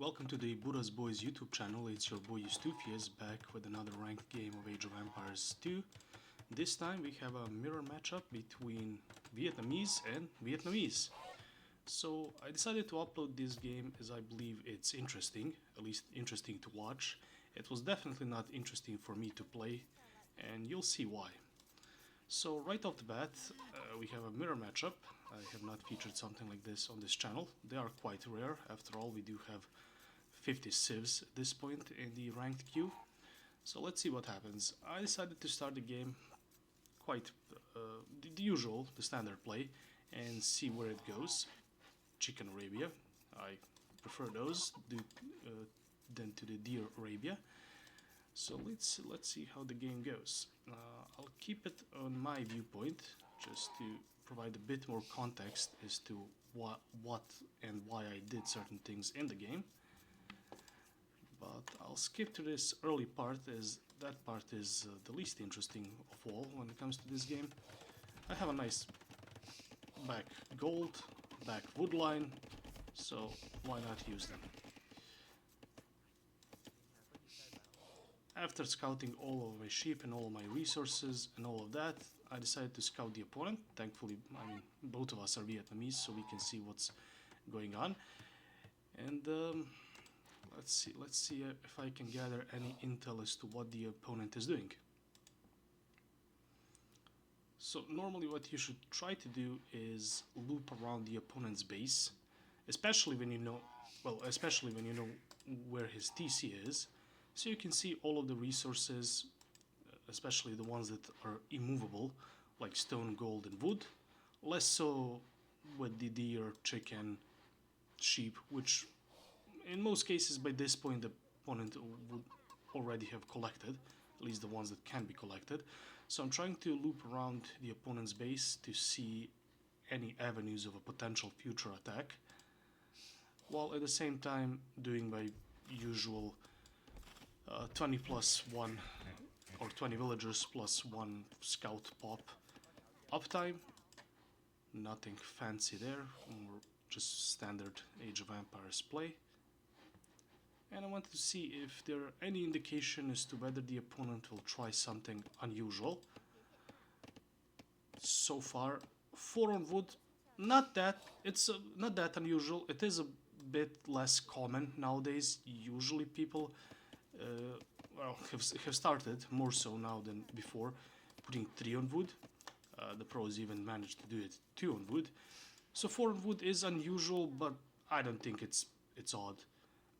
Welcome to the Buddha's Boys YouTube channel. It's your boy Eustufius back with another ranked game of Age of Empires 2. This time we have a mirror matchup between Vietnamese and Vietnamese. So I decided to upload this game as I believe it's interesting, at least interesting to watch. It was definitely not interesting for me to play, and you'll see why. So right off the bat, we have a mirror matchup. I have not featured something like this on this channel. They are quite rare. After all, we do have 50 civs at this point in the ranked queue. So let's see what happens. I decided to start the game quite the usual, the standard play, and see where it goes. Chicken Arabia. I prefer those than to the Deer Arabia. So let's see how the game goes. I'll keep it on my viewpoint just to provide a bit more context as to what and why I did certain things in the game. But I'll skip to this early part, as that part is the least interesting of all when it comes to this game. I have a nice back gold, back wood line, so why not use them? After scouting all of my sheep and all of my resources and all of that, I decided to scout the opponent. Thankfully, I mean, both of us are Vietnamese, so we can see what's going on. And let's see if I can gather any intel as to what the opponent is doing. So normally what you should try to do is loop around the opponent's base, especially when you know, where his TC is. So you can see all of the resources, especially the ones that are immovable, like stone, gold, and wood. Less so with the deer, chicken, sheep, which in most cases by this point the opponent would already have collected, at least the ones that can be collected. So I'm trying to loop around the opponent's base to see any avenues of a potential future attack, while at the same time doing my usual 20 plus 1 or 20 villagers plus 1 scout pop uptime. Nothing fancy there, more just standard Age of Empires play. And I wanted to see if there are any indication as to whether the opponent will try something unusual. So far, 4 on wood, not that unusual. It is a bit less common nowadays. Usually people have started more so now than before putting 3 on wood. The pros even managed to do it 2 on wood. So 4 on wood is unusual, but I don't think it's odd.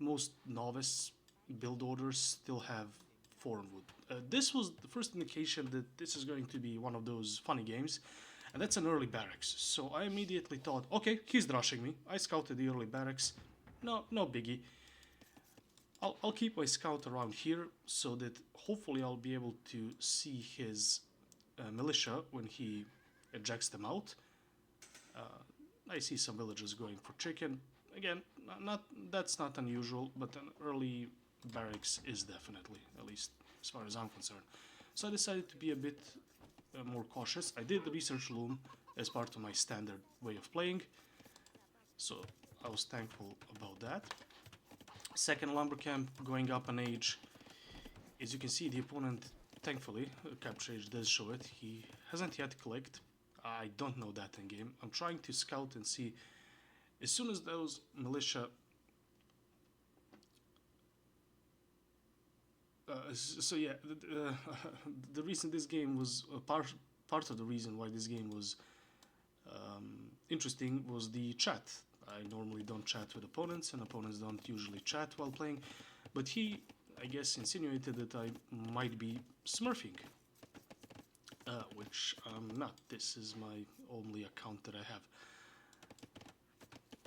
Most novice build orders still have 4 on wood. This was the first indication that this is going to be one of those funny games, and that's an early barracks. So I immediately thought, okay, he's rushing me. I scouted the early barracks. No biggie. I'll keep my scout around here so that hopefully I'll be able to see his militia when he ejects them out. I see some villagers going for chicken. Again, that's not unusual, but an early barracks is definitely, at least as far as I'm concerned. So I decided to be a bit more cautious. I did the research loom as part of my standard way of playing, so I was thankful about that. Second lumber camp going up an age. As you can see, the opponent, thankfully, capture age does show it. He hasn't yet clicked. I don't know that in game. I'm trying to scout and see. As soon as those militia so yeah, the reason this game was part of the reason why this game was interesting was the chat. I normally don't chat with opponents, and opponents don't usually chat while playing, but he, I guess, insinuated that I might be smurfing, which I'm not. This is my only account that I have.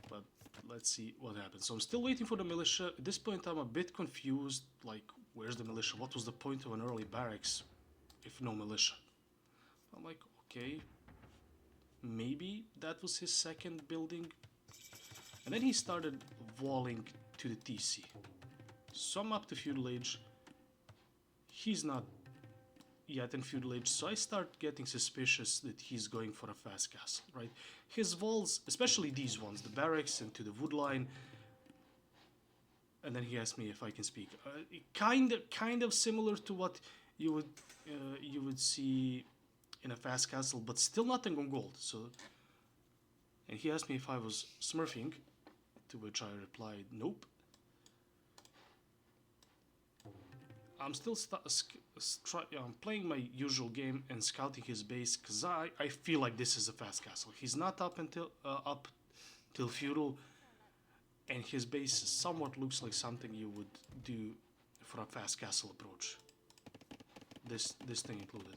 But let's see what happens. So I'm still waiting for the militia. At this point I'm a bit confused, like, where's the militia? What was the point of an early barracks if no militia? I'm like, okay, maybe that was his second building. And then he started walling to the TC. So I'm up to feudal age. He's not yet in feudal age, so I start getting suspicious that he's going for a fast castle, right? His walls, especially these ones, the barracks and to the wood line, And then he asked me if I can speak. Kind of similar to what you would see in a fast castle, but still nothing on gold. So, and he asked me if I was smurfing, to which I replied, nope. I'm still I'm playing my usual game and scouting his base because I feel like this is a fast castle. He's not up till feudal, and his base somewhat looks like something you would do for a fast castle approach. This thing included.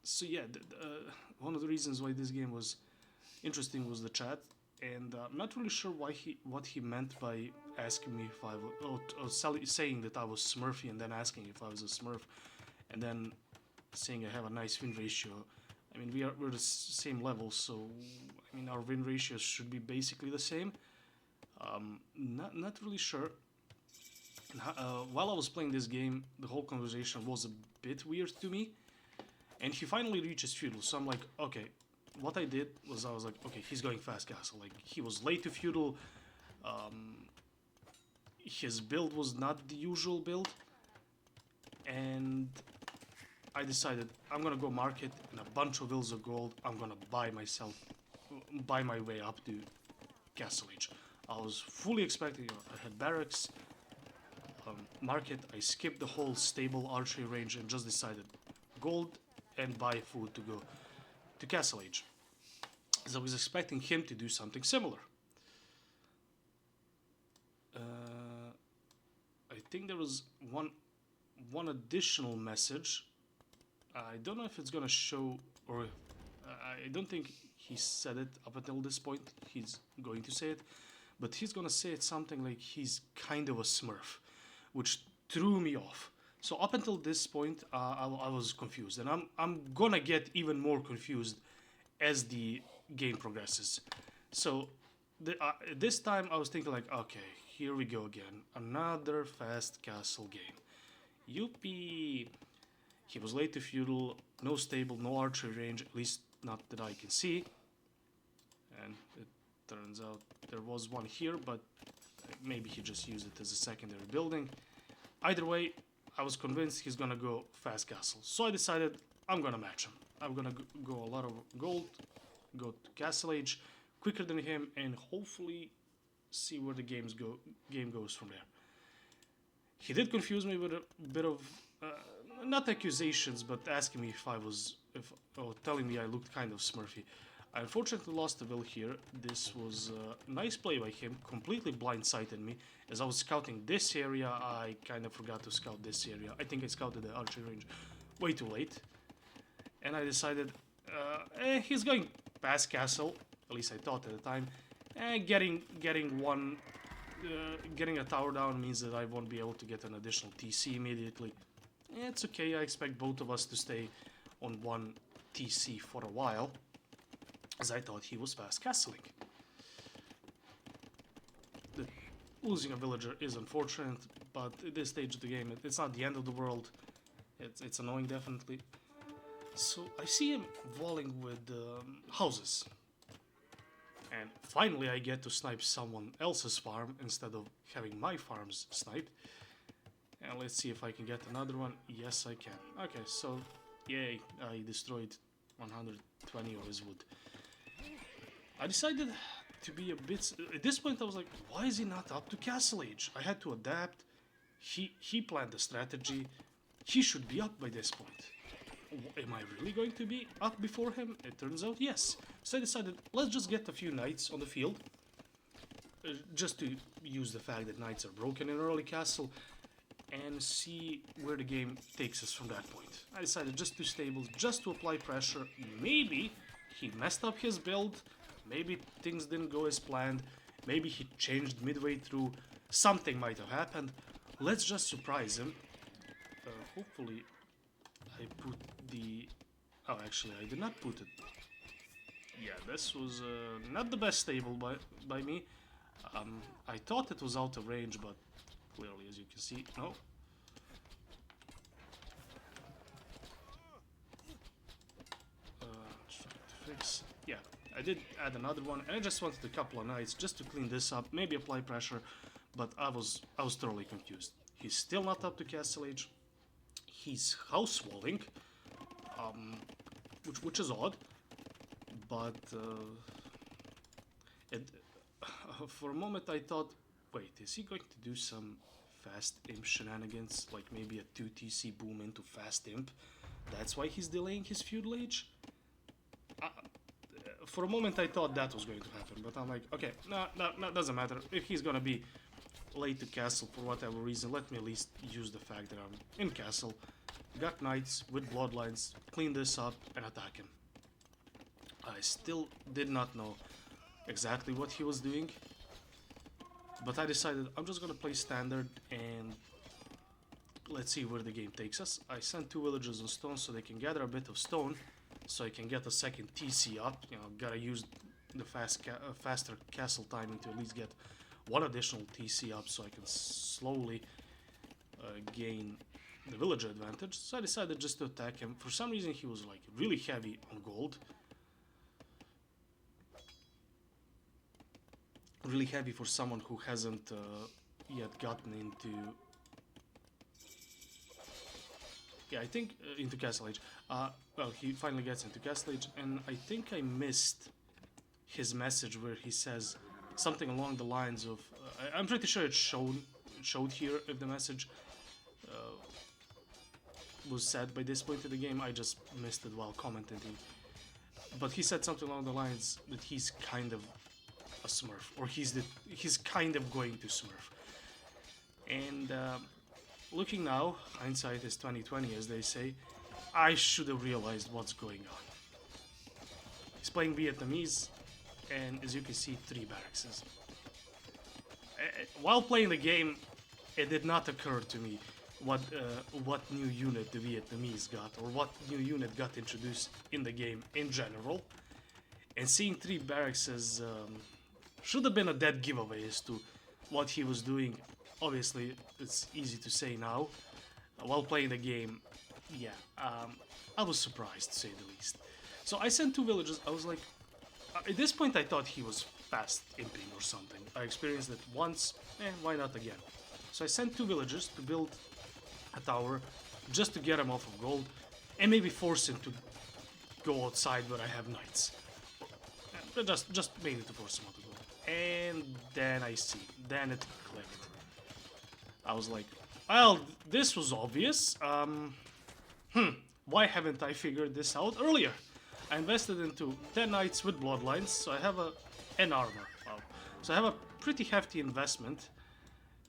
So yeah, one of the reasons why this game was interesting was the chat, and I'm not really sure what he meant by asking me if I was, saying that I was Smurfy, and then asking if I was a Smurf, and then saying I have a nice win ratio. I mean, we're the same level, so I mean our win ratios should be basically the same. Not really sure. While I was playing this game, the whole conversation was a bit weird to me, and he finally reaches feudal. So I'm like, okay. What I did was I was like, okay, he's going fast castle. Like, he was late to feudal. His build was not the usual build, and I decided I'm gonna go market and a bunch of vills of gold. I'm gonna buy my way up to Castle Age. I was fully expecting, I had barracks, market. I skipped the whole stable archery range and just decided gold and buy food to go to Castle Age. As I was expecting him to do something similar. I think there was one additional message. I don't know if it's gonna show, or I don't think he said it up until this point. He's going to say it, but he's gonna say it something like he's kind of a Smurf, which threw me off. So up until this point, I was confused, and I'm gonna get even more confused as the game progresses. So this time I was thinking like, okay, here we go again, another fast castle game. Yuppie! He was late to feudal, no stable, no archery range, at least not that I can see. And it turns out there was one here, but maybe he just used it as a secondary building. Either way, I was convinced he's gonna go fast castle. So I decided I'm gonna match him. I'm gonna go a lot of gold, go to Castle Age quicker than him, and hopefully see where the game goes from there. He did confuse me with a bit of not accusations, but asking me telling me I looked kind of Smurfy. I unfortunately lost the will here. This was a nice play by him, completely blindsided me. As I was scouting this area, I kind of forgot to scout this area. I think I scouted the archery range way too late. And I decided, he's going past castle, at least I thought at the time. Getting a tower down means that I won't be able to get an additional TC immediately. It's okay, I expect both of us to stay on one TC for a while, as I thought he was fast castling. Losing a villager is unfortunate, but at this stage of the game, it's not the end of the world. It's annoying, definitely. So I see him walling with houses. And finally I get to snipe someone else's farm instead of having my farms sniped. And let's see if I can get another one. Yes, I can. Okay, so yay, I destroyed 120 of his wood. I decided to be a bit... At this point I was like, why is he not up to Castle Age? I had to adapt. He planned the strategy. He should be up by this point. Am I really going to be up before him? It turns out yes. So I decided, let's just get a few knights on the field. Just to use the fact that knights are broken in early castle. And see where the game takes us from that point. I decided just to stables, just to apply pressure. Maybe he messed up his build. Maybe things didn't go as planned. Maybe he changed midway through. Something might have happened. Let's just surprise him. Hopefully I put the... Oh, actually I did not put it. Yeah, this was not the best stable by me. I thought it was out of range, but clearly, as you can see, no. Try to fix. yeah, I did add another one, and I just wanted a couple of knights just to clean this up, maybe apply pressure, but I was thoroughly confused. He's still not up to Castle Age. He's house walling, which is odd, but it, for a moment I thought, wait, is he going to do some fast imp shenanigans, like maybe a 2 TC boom into fast imp? That's why he's delaying his feudal age? For a moment I thought that was going to happen, but I'm like, okay, no, doesn't matter. If he's gonna be late to castle for whatever reason, let me at least use the fact that I'm in castle, got knights with bloodlines, clean this up and attack him. I still did not know exactly what he was doing, but I decided I'm just gonna play standard and let's see where the game takes us. I sent 2 villagers on stone so they can gather a bit of stone, so I can get a second TC up. You know, gotta use the faster castle timing to at least get 1 additional TC up so I can slowly gain the villager advantage. So I decided just to attack him. For some reason he was like really heavy on gold. Really heavy for someone who hasn't yet gotten into... Yeah, I think into Castle Age. Well, he finally gets into Castle Age, and I think I missed his message where he says something along the lines of... I'm pretty sure it showed here if the message was said by this point in the game. I just missed it while commenting. But he said something along the lines that he's kind of a smurf, or he's kind of going to smurf. And looking now, hindsight is 20/20, as they say. I should have realized what's going on. He's playing Vietnamese, and as you can see, 3 barracks. While playing the game, it did not occur to me what new unit the Vietnamese got, or what new unit got introduced in the game in general. And seeing 3 barracks should have been a dead giveaway as to what he was doing. Obviously, it's easy to say now. While playing the game, yeah, I was surprised, to say the least. So I sent 2 villagers. I was like, at this point I thought he was fast imping or something. I experienced it once, why not again? So I sent 2 villagers to build a tower just to get him off of gold and maybe force him to go outside where I have knights. Just maybe to force him out to go. And then then it clicked. I was like, well, this was obvious. Why haven't I figured this out earlier? I invested into 10 knights with bloodlines, so I have an armor. Wow. So I have a pretty hefty investment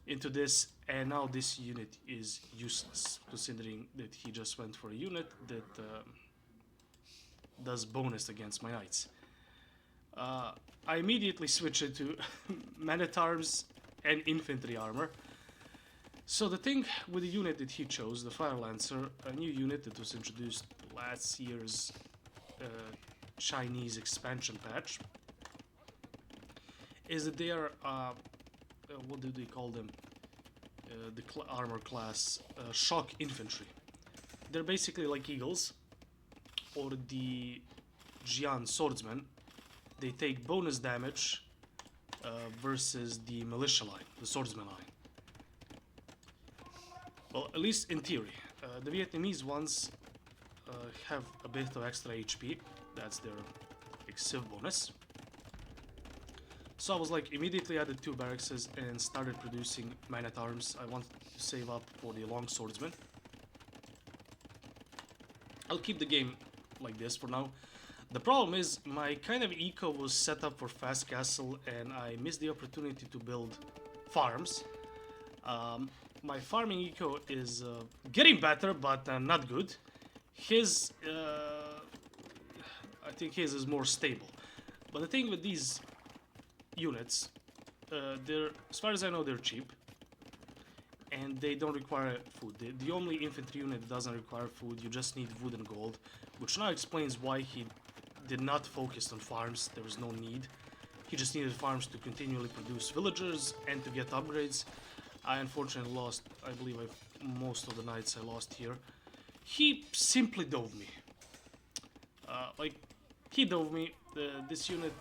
into this, and now this unit is useless, considering that he just went for a unit that does bonus against my knights. I immediately switched it to man-at-arms and infantry armor. So the thing with the unit that he chose, the Fire Lancer, a new unit that was introduced last year's Chinese expansion patch, is that they are, what do they call them? The armor class, shock infantry. They're basically like eagles, or the Jian swordsmen. They take bonus damage versus the militia line, the swordsman line. Well, at least in theory. The Vietnamese ones have a bit of extra HP. That's their civ bonus. So I was like, immediately added 2 barracks and started producing man-at-arms. I wanted to save up for the long swordsman. I'll keep the game like this for now. The problem is, my kind of eco was set up for fast castle, and I missed the opportunity to build farms. My farming eco is getting better, but not good. His, I think his is more stable. But the thing with these units, as far as I know, they're cheap. And they don't require food. The only infantry unit that doesn't require food, you just need wood and gold. Which now explains why he did not focus on farms. There was no need. He just needed farms to continually produce villagers and to get upgrades. I unfortunately lost, I believe most of the knights I lost here. He simply dove me. Like, He dove me. This unit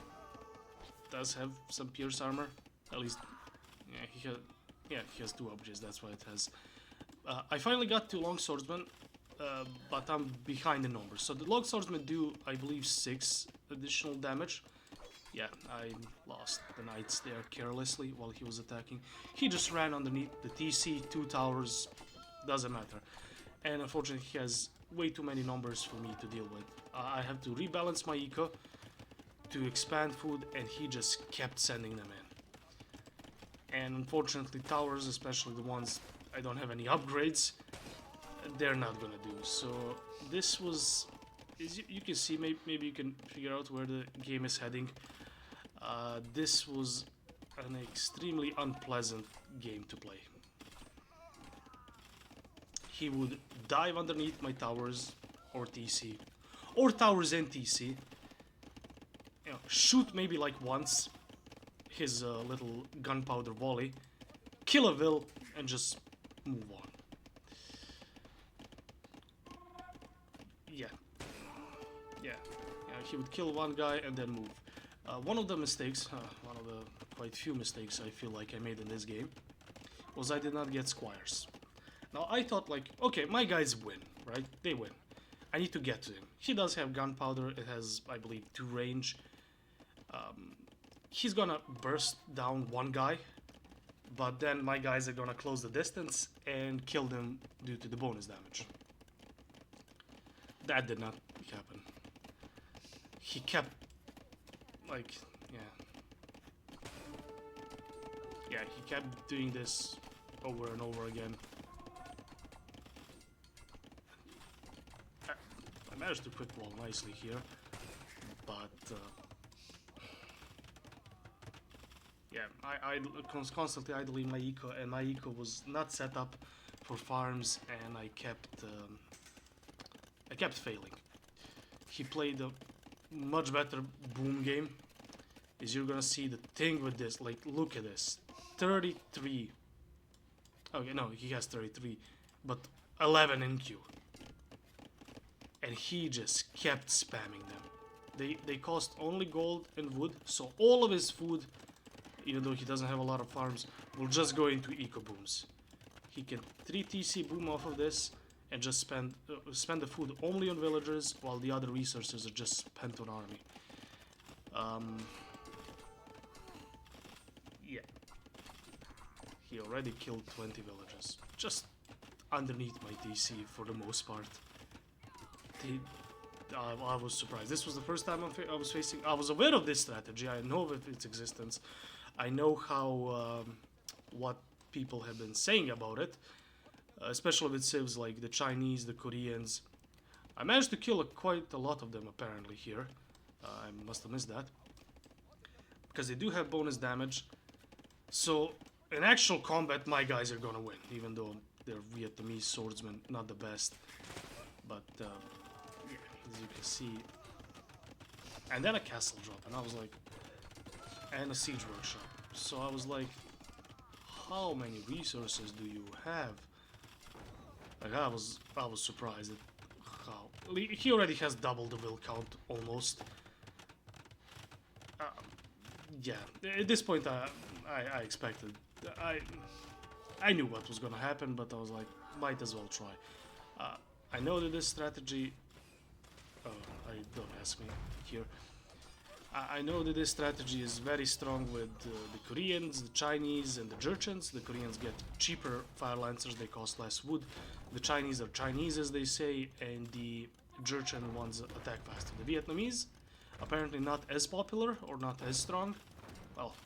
does have some pierce armor. At least, yeah, he has 2 objects. That's why it has. I finally got to long swordsman, but I'm behind the numbers. So the long swordsmen do, I believe, 6 additional damage. Yeah, I lost the knights there carelessly while he was attacking. He just ran underneath the TC, 2 towers, doesn't matter. And unfortunately he has way too many numbers for me to deal with. I have to rebalance my eco to expand food, and he just kept sending them in. And unfortunately towers, especially the ones I don't have any upgrades, they're not gonna do. So this was, you can see, maybe you can figure out where the game is heading. This was an extremely unpleasant game to play. He would dive underneath my towers or TC, or towers and TC. You know, shoot maybe like once his little gunpowder volley, kill a Vil, and just move on. Yeah, he would kill one guy and then move. One of the mistakes, one of the quite few mistakes I feel like I made in this game, was I did not get squires. Now I thought like, okay, my guys win, right? They win. I need to get to him. He does have gunpowder. It has, I believe, 2 range. He's gonna burst down one guy, but then my guys are gonna close the distance and kill them due to the bonus damage. That did not happen. He kept, like, yeah, he kept doing this over and over again. I managed to quick wall nicely here, but yeah, I constantly idling my eco, and my eco was not set up for farms, and I kept failing. He played a much better boom game. As you're gonna see, the thing with this, like, look at this, 33. Okay, no, he has 33, but 11 in Q. And he just kept spamming them. They cost only gold and wood, so all of his food, even though he doesn't have a lot of farms, will just go into eco booms. He can 3 TC boom off of this and just spend the food only on villagers, while the other resources are just spent on army. Yeah. He already killed 20 villagers, just underneath my TC for the most part. I was surprised. This was the first time I was facing. I was aware of this strategy. I know of its existence. I know how what people have been saying about it, especially with civs like the Chinese, the Koreans. I managed to kill quite a lot of them apparently here. I must have missed that, because they do have bonus damage. So in actual combat, my guys are gonna win, even though they're Vietnamese swordsmen, not the best. But as you can see, and then a castle drop, and I was like, and a siege workshop. So I was like, how many resources do you have? Like, I was surprised at how he already has double the will count almost. Yeah, at this point I expected. I knew what was gonna happen, but I was like, might as well try. I know that this strategy. Don't ask me here. I know that this strategy is very strong with the Koreans, the Chinese, and the Jurchens. The Koreans get cheaper fire lancers; they cost less wood. The Chinese are Chinese, as they say, and the Jurchen ones attack faster. The Vietnamese, apparently not as popular or not as strong. Well,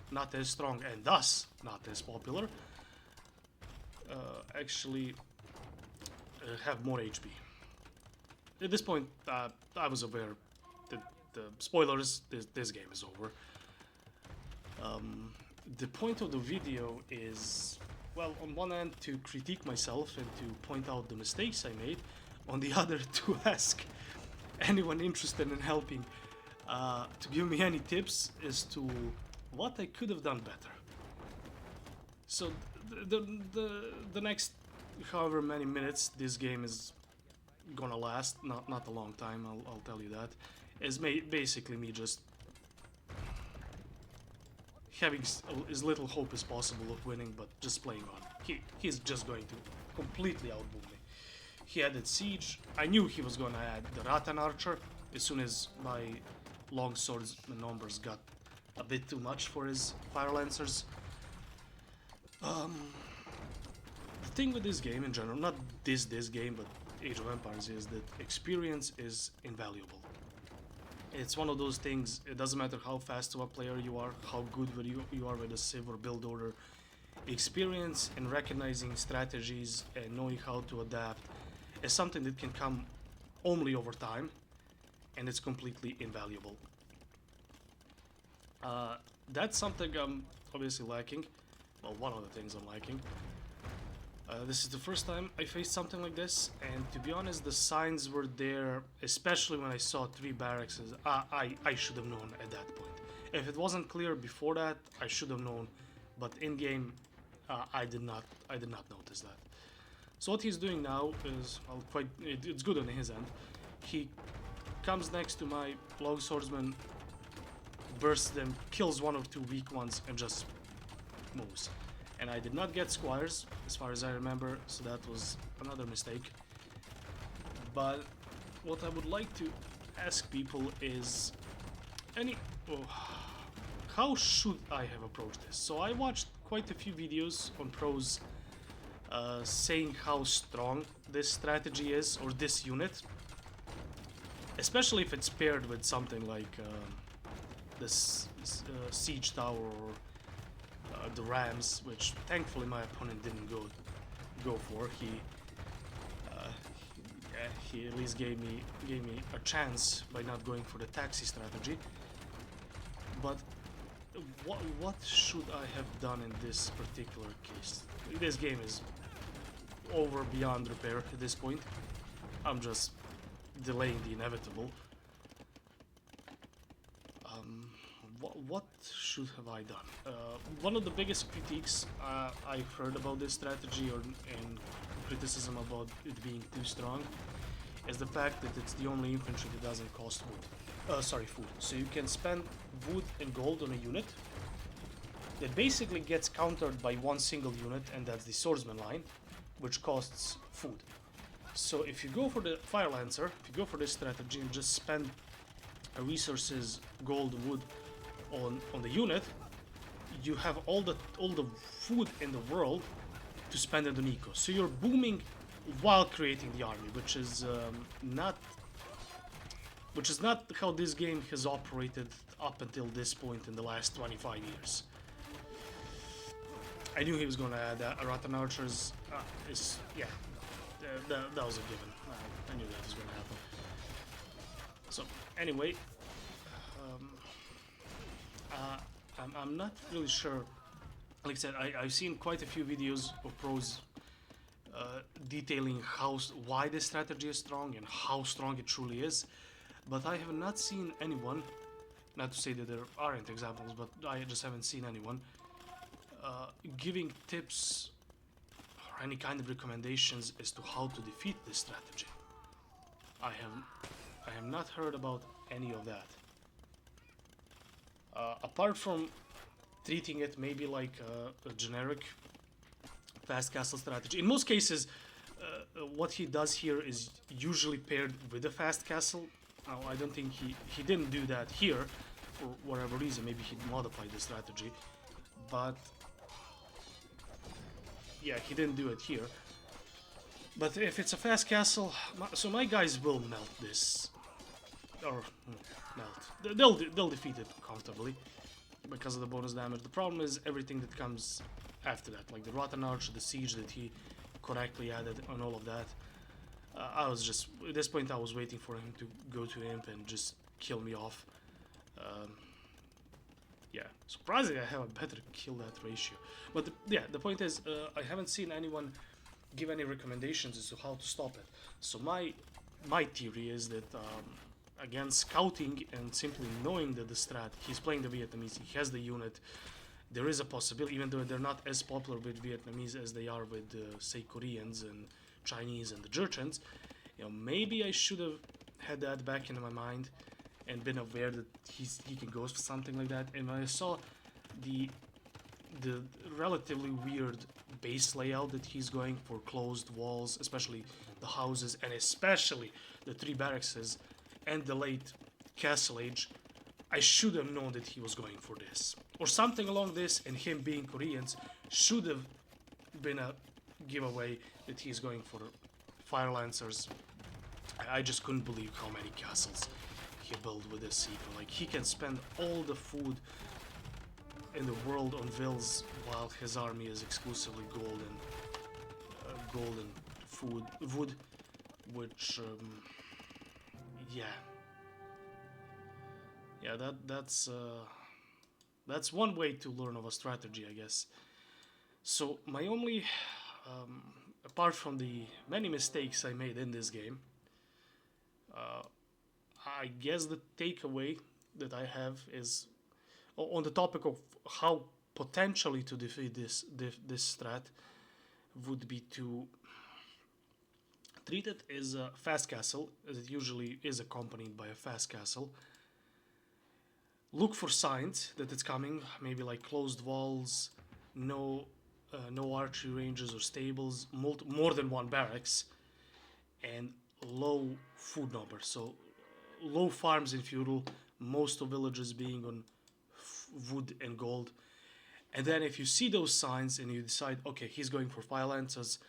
not as strong and thus not as popular. Actually, have more HP. At this point, I was aware that the spoilers, this game is over. The point of the video is, well, on one hand to critique myself and to point out the mistakes I made, on the other to ask anyone interested in helping to give me any tips as to what I could have done better. So the next however many minutes this game is gonna last, not a long time, I'll tell you that. is basically me just having as little hope as possible of winning, but just playing on. He's just going to completely outboom me. He added Siege. I knew he was gonna add the Rattan Archer as soon as my long swords numbers got a bit too much for his Fire Lancers. The thing with this game in general, not this game, but Age of Empires, is that experience is invaluable. It's one of those things, it doesn't matter how fast of a player you are, how good you are with a Civ or build order. Experience in recognizing strategies and knowing how to adapt is something that can come only over time, and it's completely invaluable. That's something I'm obviously lacking. Well, one of the things I'm lacking. This is the first time I faced something like this, and to be honest, the signs were there, especially when I saw 3 barracks. I should have known at that point. If it wasn't clear before that, I should have known, but in game, I did not notice that. So what he's doing now is, well, it's good on his end. He comes next to my long swordsman, bursts them, kills 1 or 2 weak ones, and just moves. And I did not get squires, as far as I remember, so that was another mistake. But what I would like to ask people is, how should I have approached this? So I watched quite a few videos on pros saying how strong this strategy is, or this unit. Especially if it's paired with something like this Siege Tower or the Rams, which thankfully my opponent didn't go for. He at least gave me a chance by not going for the taxi strategy. But what should I have done in this particular case? This game is over beyond repair at this point. I'm just delaying the inevitable. What should have I done? One of the biggest critiques I've heard about this strategy, and criticism about it being too strong, is the fact that it's the only infantry that doesn't cost food. So you can spend wood and gold on a unit that basically gets countered by 1 single unit, and that's the swordsman line, which costs food. So if you go for the Fire Lancer, if you go for this strategy and just spend resources, gold, wood on the unit, you have all the food in the world to spend it on eco. So you're booming while creating the army, which is not how this game has operated up until this point in the last 25 years. I knew he was going to add Rattan Archers. That was a given. I knew that was going to happen. So anyway, I'm not really sure. Like I said, I've seen quite a few videos of pros detailing why this strategy is strong and how strong it truly is, but I have not seen anyone, not to say that there aren't examples, but I just haven't seen anyone giving tips or any kind of recommendations as to how to defeat this strategy. I have not heard about any of that. Apart from treating it maybe like a generic fast castle strategy. In most cases, what he does here is usually paired with a fast castle. I don't think he didn't do that here for whatever reason. Maybe he modified the strategy, but yeah, he didn't do it here. But if it's a fast castle, so my guys will melt this, or melt. They'll defeat it comfortably because of the bonus damage. The problem is everything that comes after that, like the Rattan Archer, the siege that he correctly added, and all of that. I was just, at this point I was waiting for him to go to Imp and just kill me off. Yeah, surprisingly I have a better kill that ratio. But the point is, I haven't seen anyone give any recommendations as to how to stop it. So my theory is that again, scouting and simply knowing that the strat, he's playing the Vietnamese, he has the unit, there is a possibility, even though they're not as popular with Vietnamese as they are with, say, Koreans and Chinese and the Jurchens, you know, maybe I should have had that back in my mind and been aware that he can go for something like that. And when I saw the relatively weird base layout that he's going for, closed walls, especially the houses and especially the 3 barracks and the late Castle Age, I should have known that he was going for this. Or something along this, and him being Koreans should have been a giveaway that he's going for Fire Lancers. I just couldn't believe how many castles he built with this sequel. Like, he can spend all the food in the world on vills while his army is exclusively golden wood, which yeah, that's one way to learn of a strategy, I guess. So my only apart from the many mistakes I made in this game, I guess the takeaway that I have is on the topic of how potentially to defeat this strat would be to treat it as a fast castle, as it usually is accompanied by a fast castle. Look for signs that it's coming, maybe like closed walls, no archery ranges or stables, more than 1 barracks, and low food number. So low farms in feudal, most of villages being on wood and gold. And then if you see those signs and you decide, okay, he's going for Fire Lancers,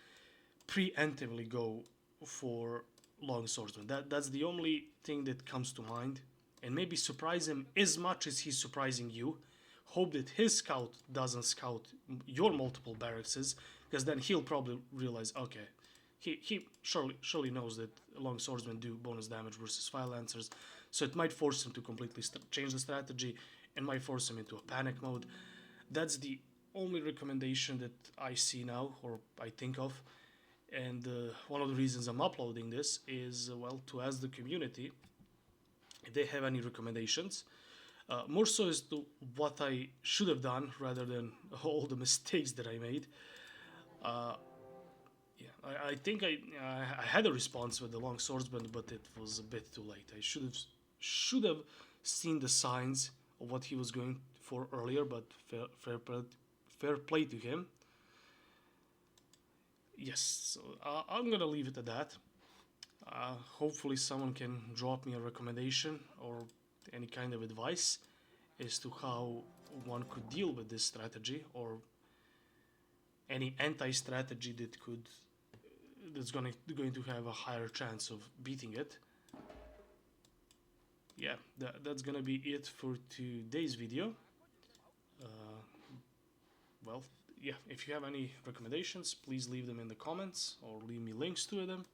preemptively go for Long Swordsman. That's the only thing that comes to mind. And maybe surprise him as much as he's surprising you. Hope that his scout doesn't scout your multiple barracks, because then he'll probably realize, okay, he surely knows that Long Swordsmen do bonus damage versus Fire Lancers, so it might force him to completely change the strategy and might force him into a panic mode. That's the only recommendation that I see now, or I think of. And one of the reasons I'm uploading this is, well, to ask the community if they have any recommendations. More so as to what I should have done rather than all the mistakes that I made. I think I had a response with the Long Swordsman, but it was a bit too late. I should have seen the signs of what he was going for earlier, but fair play to him. Yes, so I'm gonna leave it at that. Hopefully someone can drop me a recommendation or any kind of advice as to how one could deal with this strategy, or any anti-strategy that's going to have a higher chance of beating it. Yeah, that's gonna be it for today's video. Well, yeah, if you have any recommendations, please leave them in the comments or leave me links to them.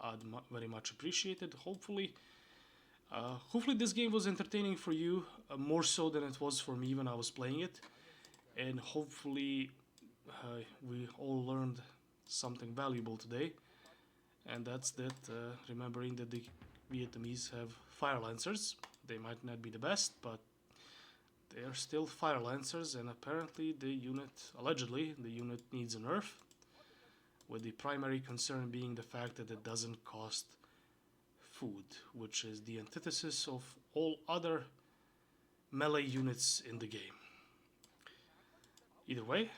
I'd very much appreciate it. Hopefully this game was entertaining for you, more so than it was for me when I was playing it. And hopefully we all learned something valuable today. And that's that, remembering that the Vietnamese have Fire Lancers. They might not be the best, but they are still Fire Lancers, and apparently allegedly, the unit needs a nerf, with the primary concern being the fact that it doesn't cost food, which is the antithesis of all other melee units in the game. Either way,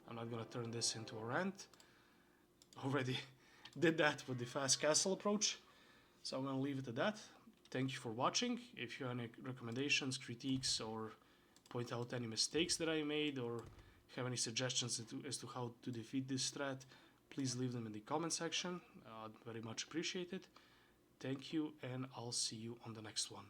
I'm not gonna turn this into a rant. Already did that with the fast castle approach, so I'm gonna leave it at that. Thank you for watching. If you have any recommendations, critiques, or point out any mistakes that I made, or have any suggestions as to how to defeat this strat, please leave them in the comment section. I'd very much appreciate it. Thank you, and I'll see you on the next one.